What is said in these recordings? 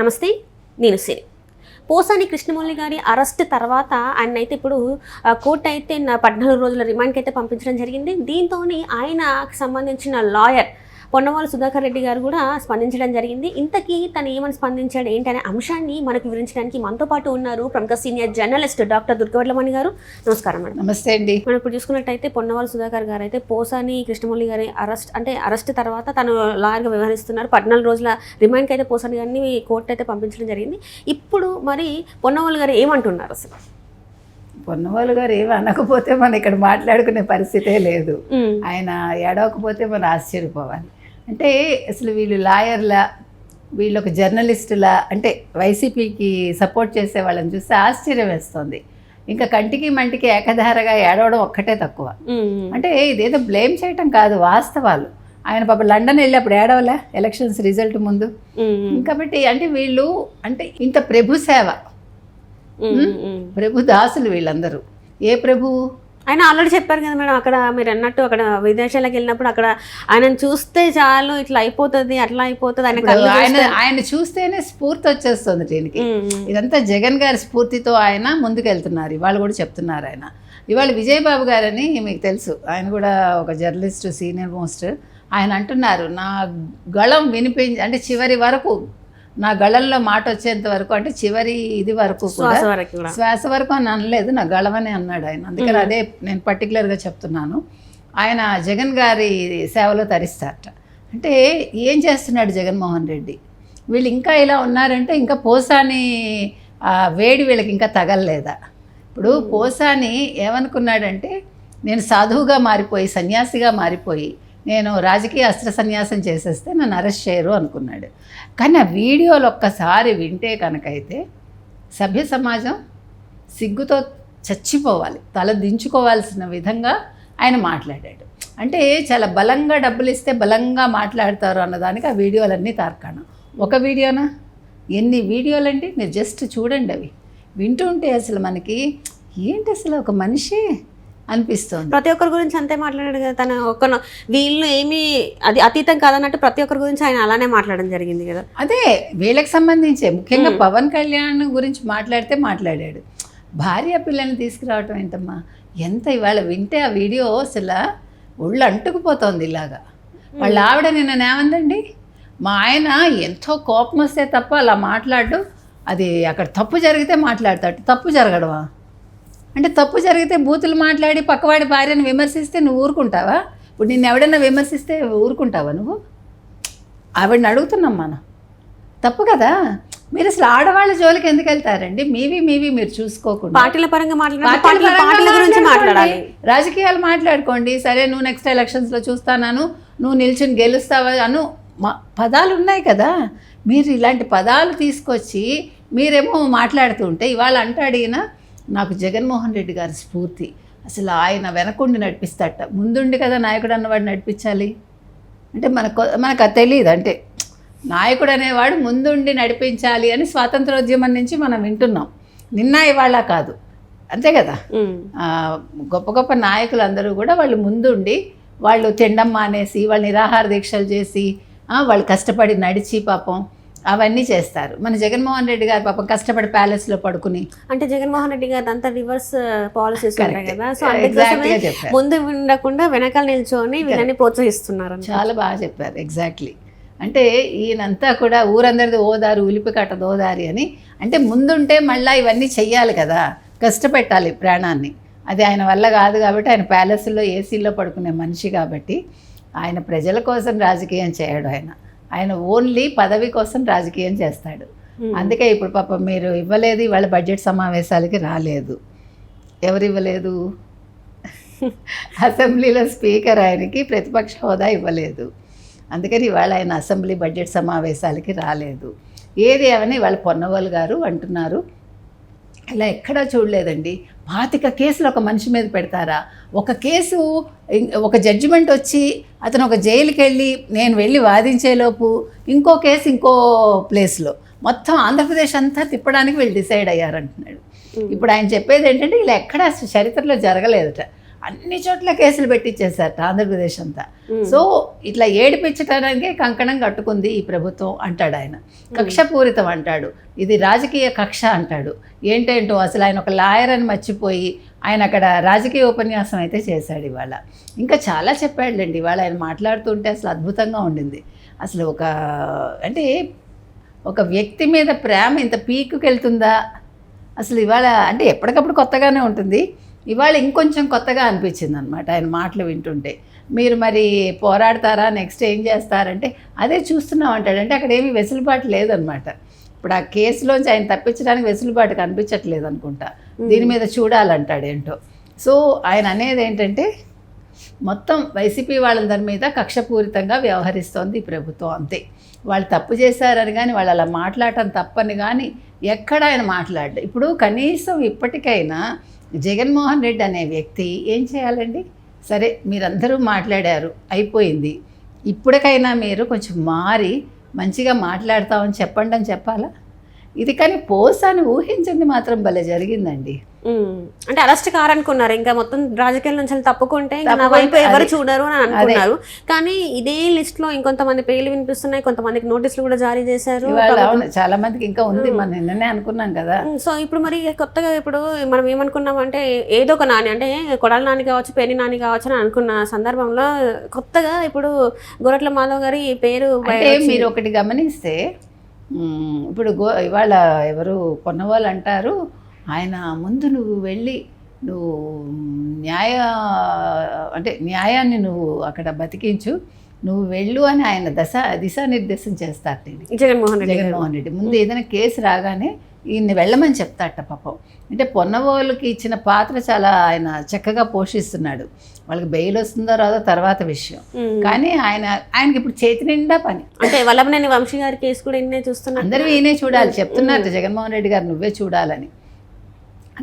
నమస్తే, నేను సిరి. పోసాని కృష్ణమురళి గారి అరెస్ట్ తర్వాత ఆయన అయితే ఇప్పుడు కోర్టు అయితే 14 రోజుల రిమాండ్కి అయితే పంపించడం జరిగింది. దీంతో ఆయనకు సంబంధించిన లాయర్ పొన్నవాళ్ళ సుధాకర్ రెడ్డి గారు కూడా స్పందించడం జరిగింది. ఇంతకీ తను ఏమని స్పందించాడు ఏంటనే అంశాన్ని మనకు వివరించడానికి మనతో పాటు ఉన్నారు ప్రముఖ సీనియర్ జర్నలిస్ట్ డాక్టర్ దుర్గవడ్లమణి గారు. నమస్కారం మేడం. నమస్తే అండి. మనం ఇప్పుడు చూసుకున్నట్టయితే పొన్నవాళ్ళ సుధాకర్ గారు అయితే పోసాని కృష్ణమురళి గారి అరెస్ట్ తర్వాత తను లాయర్గా వ్యవహరిస్తున్నారు. 14 రోజుల రిమాండ్కి అయితే పోసాని గారిని కోర్టు అయితే పంపించడం జరిగింది. ఇప్పుడు మరి పొన్నవాళ్ళు గారు ఏమంటున్నారు? అసలు పొన్నవాళ్ళు గారు ఏమి అనకపోతే మనం ఇక్కడ మాట్లాడుకునే పరిస్థితే లేదు. ఆయన ఏడవకపోతే మనం ఆశ్చర్యపోవాలి. అంటే అసలు వీళ్ళు లాయర్లా, వీళ్ళు ఒక జర్నలిస్టులా, అంటే వైసీపీకి సపోర్ట్ చేసే వాళ్ళని చూస్తే ఆశ్చర్యం వేస్తుంది. ఇంకా కంటికి మంటికి ఏకధారగా ఏడవడం ఒక్కటే తక్కువ. అంటే ఇదేదో బ్లేమ్ చేయటం కాదు, వాస్తవాలు. ఆయన పాప లండన్ వెళ్ళి అప్పుడు ఏడవలే ఎలక్షన్స్ రిజల్ట్ ముందు. కాబట్టి అంటే వీళ్ళు అంటే ఇంత ప్రభు సేవ, ప్రభు దాసులు వీళ్ళందరూ. ఏ ప్రభు? ఆయన ఆల్రెడీ చెప్పారు కదా మేడం, అక్కడ మీరు అన్నట్టు అక్కడ విదేశాలకు వెళ్ళినప్పుడు అక్కడ ఆయనను చూస్తే చాలు ఇట్లా అయిపోతుంది, అట్లా అయిపోతుంది. ఆయన చూస్తేనే స్ఫూర్తి వచ్చేస్తుంది దీనికి. ఇదంతా జగన్ గారి స్ఫూర్తితో ఆయన ముందుకెళ్తున్నారు. ఇవాళ కూడా చెప్తున్నారు ఆయన. ఇవాళ విజయబాబు గారని మీకు తెలుసు, ఆయన కూడా ఒక జర్నలిస్ట్, సీనియర్ మోస్ట్. ఆయన అంటున్నారు, నా గళం అంటే చివరి వరకు, నా గళంలో మాట వచ్చేంత వరకు, అంటే చివరి ఇది వరకు శ్వాస వరకు అని అనలేదు, నా గళమని అన్నాడు ఆయన. అందుకని అదే నేను పర్టికులర్గా చెప్తున్నాను. ఆయన జగన్ గారి సేవలో తరిస్తారట. అంటే ఏం చేస్తున్నాడు జగన్మోహన్ రెడ్డి? వీళ్ళు ఇంకా ఇలా ఉన్నారంటే ఇంకా పోసాని వేడి వీళ్ళకి ఇంకా తగలలేదా? ఇప్పుడు పోసాని ఏమనుకున్నాడంటే, నేను సాధువుగా మారిపోయి, సన్యాసిగా మారిపోయి, నేను రాజకీయ అస్త్ర సన్యాసం చేసేస్తే నన్ను అరెస్ట్ చేయరు అనుకున్నాడు. కానీ ఆ వీడియోలు ఒక్కసారి వింటే కనుకైతే సభ్య సమాజం సిగ్గుతో చచ్చిపోవాలి, తల దించుకోవాల్సిన విధంగా ఆయన మాట్లాడాడు. అంటే చాలా బలంగా డబ్బులు ఇస్తే బలంగా మాట్లాడతారు అన్నదానికి ఆ వీడియోలన్నీ తార్కాణం. ఒక వీడియోనా, ఎన్ని వీడియోలండి? మీరు జస్ట్ చూడండి. అవి వింటుంటే అసలు మనకి ఏంటి అసలు ఒక మనిషి అనిపిస్తుంది. ప్రతి ఒక్కరి గురించి అంతే మాట్లాడాడు కదా తను. వీళ్ళు ఏమీ అది అతీతం కాదన్నట్టు ప్రతి ఒక్కరి గురించి ఆయన అలానే మాట్లాడడం జరిగింది కదా. అదే వీళ్ళకి సంబంధించే, ముఖ్యంగా పవన్ కళ్యాణ్ గురించి మాట్లాడాడు. భార్య పిల్లల్ని తీసుకురావటం ఏంటమ్మా, ఎంత ఇవాళ వింటే ఆ వీడియో అసలు ఒళ్ళు అంటుకుపోతుంది ఇలాగా. వాళ్ళ ఆవిడ నిన్నేమందండి, మా ఆయన ఎంతో కోపం వస్తే తప్ప అలా మాట్లాడు, అది అక్కడ తప్పు జరిగితే మాట్లాడతాడు. తప్పు జరగడమా? అంటే తప్పు జరిగితే బూతులు మాట్లాడి పక్కవాడి భార్యను విమర్శిస్తే నువ్వు ఊరుకుంటావా? ఇప్పుడు నిన్ను ఎవడన్నా విమర్శిస్తే ఊరుకుంటావా నువ్వు? ఆవిడని అడుగుతున్నాం మనం. తప్పు కదా. మీరు అసలు ఆడవాళ్ళ జోలికి ఎందుకు వెళ్తారండి? మీవి మీరు చూసుకోకుండా పార్టీల పరంగా మాట్లాడాలి, రాజకీయాలు మాట్లాడుకోండి. సరే, నువ్వు నెక్స్ట్ ఎలక్షన్స్లో చూస్తాను, నువ్వు నిల్చుని గెలుస్తావా అను పదాలు ఉన్నాయి కదా. మీరు ఇలాంటి పదాలు తీసుకొచ్చి మీరేమో మాట్లాడుతుంటే ఇవాళ అంటాడు ఈయన, నాకు జగన్మోహన్ రెడ్డి గారి స్ఫూర్తి. అసలు ఆయన వెనకుండి నడిపిస్తాట, ముందుండి కదా నాయకుడు అన్నవాడు నడిపించాలి. అంటే మనకు అది తెలియదు. అంటే నాయకుడు అనేవాడు ముందుండి నడిపించాలి అని స్వాతంత్రోద్యమం నుంచి మనం వింటున్నాం. నిన్న ఇవాళ కాదు, అంతే కదా. గొప్ప గొప్ప నాయకులు అందరూ కూడా వాళ్ళు ముందుండి, వాళ్ళు తిండం మానేసి, వాళ్ళు నిరాహార దీక్షలు చేసి, వాళ్ళు కష్టపడి నడిచి పాపం అవన్నీ చేస్తారు. మన జగన్మోహన్ రెడ్డి గారు పాపం కష్టపడి ప్యాలెస్లో పడుకుని, అంటే జగన్మోహన్ రెడ్డి గారు అంతా రివర్స్ పాలసీస్ ఉంటాయి కదా. సో ముందు ఉండకుండా వెనకాల నిల్చొని వీళ్ళని ప్రోత్సహిస్తున్నారు. చాలా బాగా చెప్పారు. ఎగ్జాక్ట్లీ. అంటే ఈయనంతా కూడా ఊరందరిది ఓదారు, ఉలిపి కట్ట దోదారి అని. అంటే ముందుంటే మళ్ళీ ఇవన్నీ చెయ్యాలి కదా, కష్టపెట్టాలి ప్రాణాన్ని. అది ఆయన వల్ల కాదు కాబట్టి, ఆయన ప్యాలెస్లో ఏసీలో పడుకునే మనిషి కాబట్టి ఆయన ప్రజల కోసం రాజకీయం చేయడు. ఆయన ఓన్లీ పదవి కోసం రాజకీయం చేస్తాడు. అందుకే ఇప్పుడు పాపం మీరు ఇవ్వలేదు, ఇవాళ బడ్జెట్ సమావేశాలకి రాలేదు. ఎవరు ఇవ్వలేదు? అసెంబ్లీలో స్పీకర్ ఆయనకి ప్రతిపక్ష హోదా ఇవ్వలేదు. అందుకని ఇవాళ ఆయన అసెంబ్లీ బడ్జెట్ సమావేశాలకి రాలేదు. ఏది ఏమని ఇవాళ పొన్నవాళ్ళు గారు అంటున్నారు, ఇలా ఎక్కడా చూడలేదండి. 25 కేసులు ఒక మనిషి మీద పెడతారా? ఒక కేసు, ఒక జడ్జిమెంట్ వచ్చి అతను ఒక జైలుకి వెళ్ళి నేను వెళ్ళి వాదించేలోపు ఇంకో కేసు ఇంకో ప్లేస్లో, మొత్తం ఆంధ్రప్రదేశ్ అంతా తిప్పడానికి వీళ్ళు డిసైడ్ అయ్యారంటున్నాడు. ఇప్పుడు ఆయన చెప్పేది ఏంటంటే, ఇలా ఎక్కడా చరిత్రలో జరగలేదట. అన్ని చోట్ల కేసులు పెట్టించేశారట ఆంధ్రప్రదేశ్ అంతా. సో ఇట్లా ఏడిపించడానికే కంకణం కట్టుకుంది ఈ ప్రభుత్వం అంటాడు ఆయన. కక్షపూరితం అంటాడు, ఇది రాజకీయ కక్ష అంటాడు. ఏంటేంటో అసలు ఆయన ఒక లాయర్ అని మర్చిపోయి ఆయన అక్కడ రాజకీయ ఉపన్యాసం అయితే చేశాడు ఇవాళ. ఇంకా చాలా చెప్పాడులేండి ఇవాళ ఆయన మాట్లాడుతుంటే అసలు అద్భుతంగా ఉండింది. అసలు అంటే ఒక వ్యక్తి మీద ప్రేమ ఇంత పీకుకి వెళ్తుందా అసలు ఇవాళ, అంటే ఎప్పటికప్పుడు కొత్తగానే ఉంటుంది, ఇవాళ ఇంకొంచెం కొత్తగా అనిపించింది అనమాట ఆయన మాటలు వింటుంటే. మీరు మరి పోరాడతారా, నెక్స్ట్ ఏం చేస్తారంటే అదే చూస్తున్నాం అంటాడు. అంటే అక్కడ ఏమీ వెసులుబాటు లేదనమాట. ఇప్పుడు ఆ కేసులోంచి ఆయన తప్పించడానికి వెసులుబాటు కనిపించట్లేదు అనుకుంటా, దీని మీద చూడాలంటాడు ఏంటో. సో ఆయన అనేది ఏంటంటే మొత్తం వైసీపీ వాళ్ళందరి మీద కక్షపూరితంగా వ్యవహరిస్తోంది ఈ ప్రభుత్వం, అంతే. వాళ్ళు తప్పు చేశారని కానీ వాళ్ళు అలా మాట్లాడటం తప్పని కానీ ఎక్కడ ఆయన మాట్లాడ్డా. ఇప్పుడు కనీసం ఇప్పటికైనా జగన్మోహన్ రెడ్డి అనే వ్యక్తి ఏం చేయాలండి? సరే మీరందరూ మాట్లాడారు, అయిపోయింది, ఇప్పటికైనా మీరు కొంచెం మారి మంచిగా మాట్లాడతామని చెప్పండి అని చెప్పాలా? ఇది కానీ పోసాని ఊహించింది మాత్రం భలే జరిగిందండి. అంటే అరెస్ట్ కారనుకున్నారు, ఇంకా మొత్తం రాజకీయాల నుంచి తప్పుకుంటే నా వైపు ఎవరు చూడరు అని అనుకున్నారు. కానీ ఇదే లిస్ట్ లో ఇంకొంతమంది పేర్లు వినిపిస్తున్నాయి, కొంతమందికి నోటీసులు కూడా జారీ చేశారు. చాలా మందికి ఇంకా ఉంది, మనం నిన్ననే అనుకున్నాం కదా. సో ఇప్పుడు మరి కొత్తగా ఇప్పుడు మనం ఏమనుకున్నాం అంటే ఏదో ఒక నాని, అంటే కొడాలి నాని కావచ్చు, పేరు నాని కావచ్చు అని అనుకున్న సందర్భంలో కొత్తగా ఇప్పుడు గొర్రెట్ల మాధవ్ గారి పేరు. మీరు ఒకటి గమనిస్తే ఇప్పుడు ఇవాళ ఎవరు కొన్నవాళ్ళు అంటారు, ఆయన ముందు నువ్వు వెళ్ళి నువ్వు న్యాయాన్ని నువ్వు అక్కడ బతికించు, నువ్వు వెళ్ళు అని ఆయన దిశానిర్దేశం చేస్తారు జగన్మోహన్ రెడ్డి. ముందు ఏదైనా కేసు రాగానే ఈయన్ని వెళ్ళమని చెప్తాట పాపం. అంటే పొన్నవోళ్ళకి ఇచ్చిన పాత్ర చాలా ఆయన చక్కగా పోషిస్తున్నాడు. వాళ్ళకి బెయిల్ వస్తుందో రాదో తర్వాత విషయం, కానీ ఆయనకి ఇప్పుడు చేతి నిండా పని. అంటే వల్లభనేని వంశీ గారి కేసు కూడా ఈయనే చూస్తున్నారు, అందరూ ఈయనే చూడాలి చెప్తున్నారు జగన్మోహన్ రెడ్డి గారు, నువ్వే చూడాలని.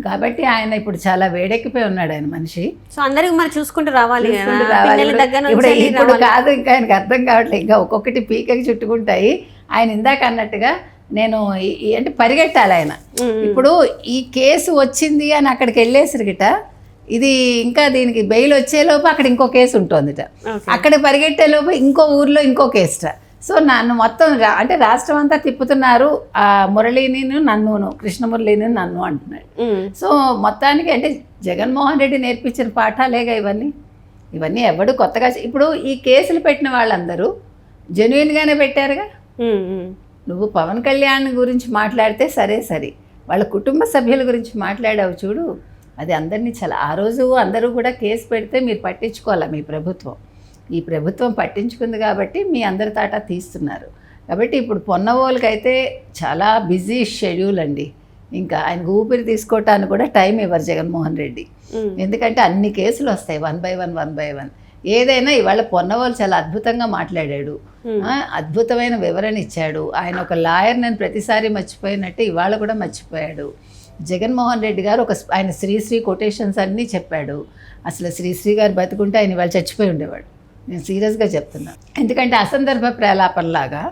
కాబట్టి ఆయన ఇప్పుడు చాలా వేడెక్కిపోయి ఉన్నాడు ఆయన మనిషి. సో అందరికి మరి చూసుకుంటూ రావాలి. ఇప్పుడు కాదు, ఇంకా ఆయనకు అర్థం కావట్లేదు, ఇంకా ఒక్కొక్కటి పీకకి చుట్టుకుంటాయి. ఆయన ఇందాక అన్నట్టుగా నేను అంటే పరిగెట్టాలి ఆయన. ఇప్పుడు ఈ కేసు వచ్చింది అని అక్కడికి వెళ్ళేసరిగిట, ఇది ఇంకా దీనికి బెయిల్ వచ్చేలోపు అక్కడ ఇంకో కేసు ఉంటుందిట, అక్కడ పరిగెట్టేలోపు ఇంకో ఊర్లో ఇంకో కేసుట. సో నన్ను మొత్తం అంటే రాష్ట్రం అంతా తిప్పుతున్నారు, ఆ మురళిని నన్ను, కృష్ణమురళిని నన్ను అంటున్నాడు. సో మొత్తానికి అంటే జగన్మోహన్ రెడ్డి నేర్పించిన పాఠాలేగా ఇవన్నీ ఎవడు కొత్తగా. ఇప్పుడు ఈ కేసులు పెట్టిన వాళ్ళందరూ జెన్యున్గానే పెట్టారుగా. నువ్వు పవన్ కళ్యాణ్ గురించి మాట్లాడితే సరే, వాళ్ళ కుటుంబ సభ్యుల గురించి మాట్లాడావు చూడు, అది అందరినీ చాలా. ఆ రోజు అందరూ కూడా కేసు పెడితే మీరు పట్టించుకోవాలా, ఈ ప్రభుత్వం పట్టించుకుంది కాబట్టి మీ అందరి తాటా తీస్తున్నారు. కాబట్టి ఇప్పుడు పొన్నవోళ్ళకైతే చాలా బిజీ షెడ్యూల్ అండి. ఇంకా ఆయనకు ఊపిరి తీసుకోవటానికి కూడా టైం ఇవ్వరు జగన్మోహన్ రెడ్డి, ఎందుకంటే అన్ని కేసులు వస్తాయి వన్ బై వన్. ఏదైనా ఇవాళ పొన్నవోలు చాలా అద్భుతంగా మాట్లాడాడు, అద్భుతమైన వివరణ ఇచ్చాడు. ఆయన ఒక లాయర్, నేను ప్రతిసారి మర్చిపోయినట్టు ఇవాళ కూడా మర్చిపోయాడు. జగన్మోహన్ రెడ్డి గారు ఆయన శ్రీశ్రీ కొటేషన్స్ అన్నీ చెప్పాడు. అసలు శ్రీశ్రీ గారు బతుకుంటే ఆయన ఇవాళ చచ్చిపోయి ఉండేవాడు, నేను సీరియస్గా చెప్తున్నా. ఎందుకంటే అసందర్భ ప్రేలాపనలాగా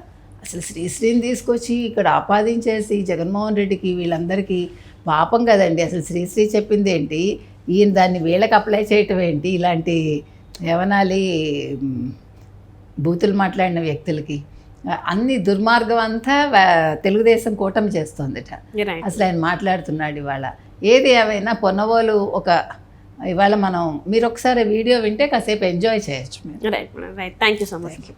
అసలు శ్రీశ్రీని తీసుకొచ్చి ఇక్కడ ఆపాదించేసి జగన్మోహన్ రెడ్డికి వీళ్ళందరికీ పాపం కదండి. అసలు శ్రీశ్రీ చెప్పింది ఏంటి, ఈయన దాన్ని వీళ్ళకి అప్లై చేయటం ఏంటి, ఇలాంటి ఏమనాలి బూతులు మాట్లాడిన వ్యక్తులకి అన్ని దుర్మార్గం అంతా తెలుగుదేశం కూటమి చేస్తోందిట. అసలు ఆయన మాట్లాడుతున్నాడు ఇవాళ. ఏది ఏమైనా పొన్నవోలు ఇవాళ మీరు ఒకసారి వీడియో వింటే కాసేపు ఎంజాయ్ చేయొచ్చు. Right, thank you so much.